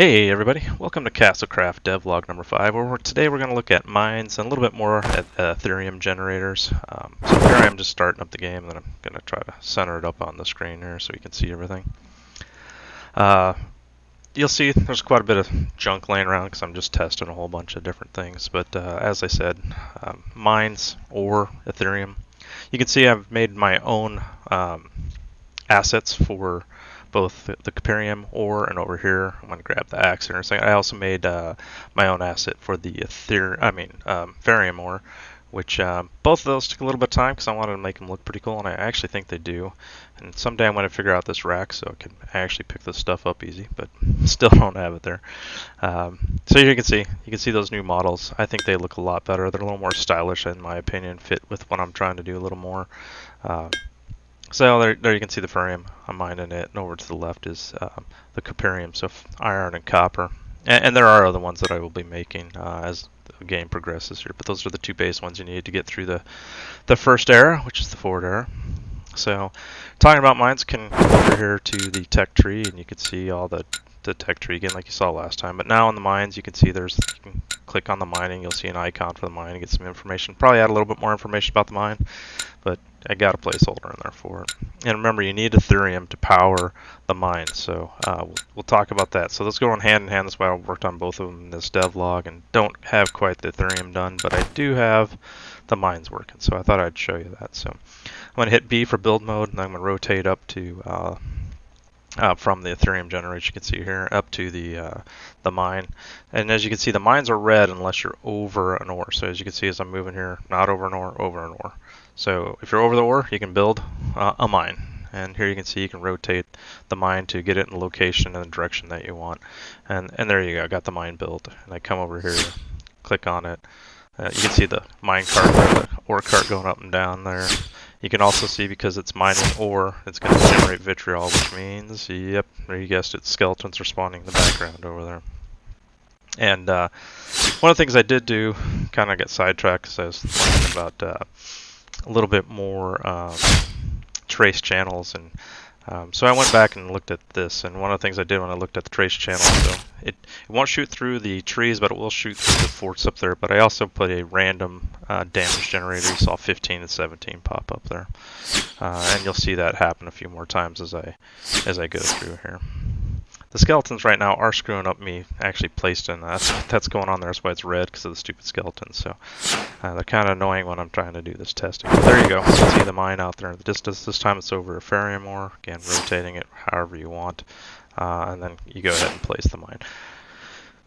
Hey everybody, welcome to Castlecraft Devlog number 5, where today we're going to look at mines and a little bit more at Etherium generators. So here I am just starting up the game, and then I'm going to try to center it up on the screen here so you can see everything. You'll see there's quite a bit of junk laying around because I'm just testing a whole bunch of different things, but as I said, mines or Etherium. You can see I've made my own assets for both the Etherium ore and over here. I'm going to grab the axe in a second. I also made my own asset for the Etherium ore, which both of those took a little bit of time because I wanted to make them look pretty cool, and I actually think they do. And someday I'm going to figure out this rack so I can actually pick this stuff up easy, but still don't have it there. So you can see those new models. I think they look a lot better. They're a little more stylish in my opinion, fit with what I'm trying to do a little more. So there you can see the Etherium. I'm mining it, and over to the left is the Etherium, so iron and copper. And there are other ones that I will be making as the game progresses here, but those are the two base ones you need to get through the first era, which is the forward era. So talking about mines, can go over here to the tech tree, and you can see all the tech tree again like you saw last time. But now in the mines, you can see you can click on the mining, you'll see an icon for the mine and get some information. Probably add a little bit more information about the mine, but I got a placeholder in there for it. And remember, you need Etherium to power the mine, so we'll talk about that. So let's go on hand in hand. That's why I worked on both of them in this devlog, and don't have quite the Etherium done, but I do have the mines working, so I thought I'd show you that. So I'm going to hit B for build mode, and I'm going to rotate up to from the Etherium generator, you can see here, up to the mine. And as you can see, the mines are red unless you're over an ore. So as you can see, as I'm moving here, not over an ore, over an ore. So if you're over the ore, you can build a mine. And here you can see you can rotate the mine to get it in the location and the direction that you want. And there you go, I got the mine built. And I come over here, click on it. You can see the mine cart, or the ore cart going up and down there. You can also see, because it's mining ore, it's going to generate vitriol, which means, yep, there you guessed it, skeletons are spawning in the background over there. And one of the things I did do, kind of got sidetracked because I was thinking about a little bit more trace channels, and so I went back and looked at this, and one of the things I did when I looked at the trace channels, so it won't shoot through the trees, but it will shoot through the forts up there. But I also put a random damage generator. You saw 15 and 17 pop up there, and you'll see that happen a few more times as I go through here. The skeletons right now are screwing up me actually placed in. That's going on there. That's why it's red, because of the stupid skeletons. So they're kind of annoying when I'm trying to do this testing. But there you go. You can see the mine out there. This time it's over Etherium ore. Again, rotating it however you want. And then you go ahead and place the mine.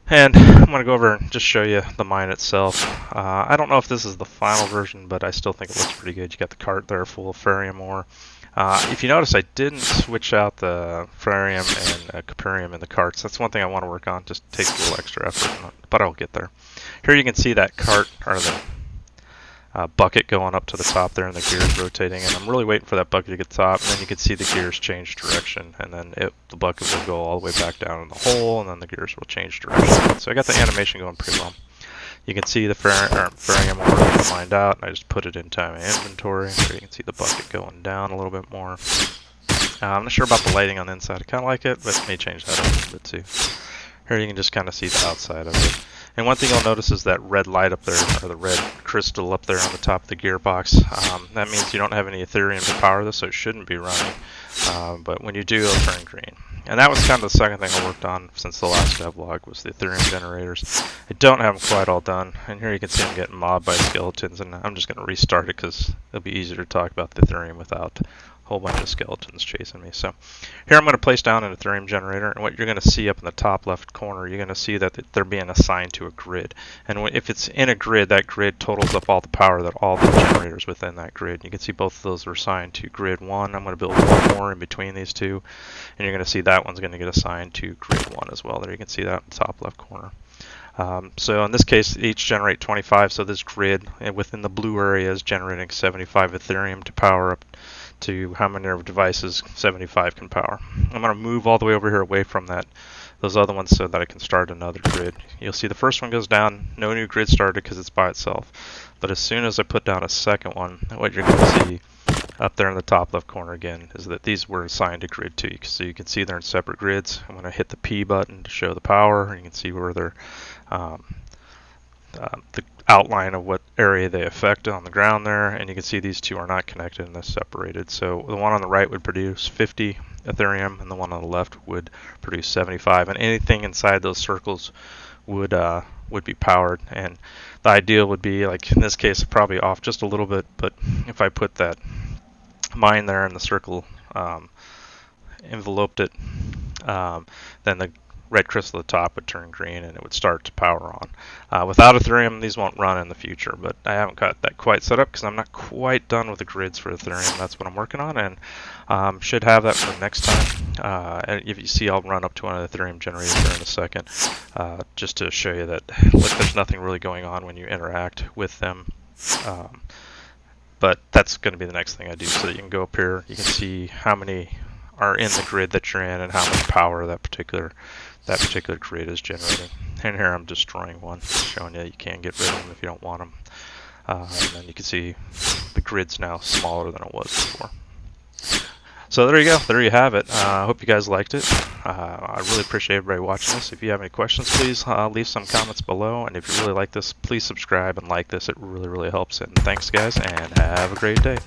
And I'm going to go over and just show you the mine itself. I don't know if this is the final version, but I still think it looks pretty good. You got the cart there full of Etherium ore. If you notice, I didn't switch out the Etherium and Etherium in the carts. That's one thing I want to work on. Just takes a little extra effort, but I'll get there. Here you can see that cart, or the bucket going up to the top there, and the gears rotating. And I'm really waiting for that bucket to get to the top, and then you can see the gears change direction, and then the bucket will go all the way back down in the hole, and then the gears will change direction. So I got the animation going pretty well. You can see the Etherium ore mined out, and I just put it into my inventory. So you can see the bucket going down a little bit more. I'm not sure about the lighting on the inside. I kind of like it, but may change that a little bit too. Here you can just kind of see the outside of it. And one thing you'll notice is that red light up there, or the red crystal up there on the top of the gearbox. That means you don't have any Etherium to power this, so it shouldn't be running. But when you do, it'll turn green. And that was kind of the second thing I worked on since the last devlog, was the Etherium generators. I don't have them quite all done. And here you can see I'm getting mobbed by skeletons, and I'm just going to restart it because it'll be easier to talk about the Etherium without a whole bunch of skeletons chasing me. So here I'm going to place down an Etherium generator, and what you're going to see up in the top left corner, you're going to see that they're being assigned to a grid. And if it's in a grid, that grid totals up all the power that all the generators within that grid. You can see both of those are assigned to grid 1. I'm going to build one more in between these two, and you're going to see that one's going to get assigned to grid 1 as well. There you can see that in the top left corner. So in this case, each generate 25, so this grid within the blue area is generating 75 Etherium to power up to how many devices 75 can power. I'm going to move all the way over here away from those other ones so that I can start another grid. You'll see the first one goes down, no new grid started because it's by itself. But as soon as I put down a second one, what you're going to see up there in the top left corner again is that these were assigned to grid 2. So you can see they're in separate grids. I'm going to hit the P button to show the power, and you can see where they're the outline of what area they affect on the ground there, and you can see these two are not connected and they're separated. So the one on the right would produce 50 Etherium, and the one on the left would produce 75, and anything inside those circles would be powered. And the ideal would be, like in this case, probably off just a little bit, but if I put that mine there and the circle enveloped it, then the red crystal at the top would turn green and it would start to power on. Without Etherium, these won't run in the future, but I haven't got that quite set up because I'm not quite done with the grids for Etherium. That's what I'm working on, and should have that for next time. And if you see, I'll run up to one of the Etherium generators there in a second, just to show you that there's nothing really going on when you interact with them. But that's going to be the next thing I do, so that you can go up here, you can see how many are in the grid that you're in and how much power that particular grid is generating. And here I'm destroying one, showing you that you can get rid of them if you don't want them. And then you can see the grid's now smaller than it was before. So there you go. There you have it. I hope you guys liked it. I really appreciate everybody watching this. If you have any questions, please leave some comments below. And if you really like this, please subscribe and like this. It really, really helps. And thanks, guys, and have a great day.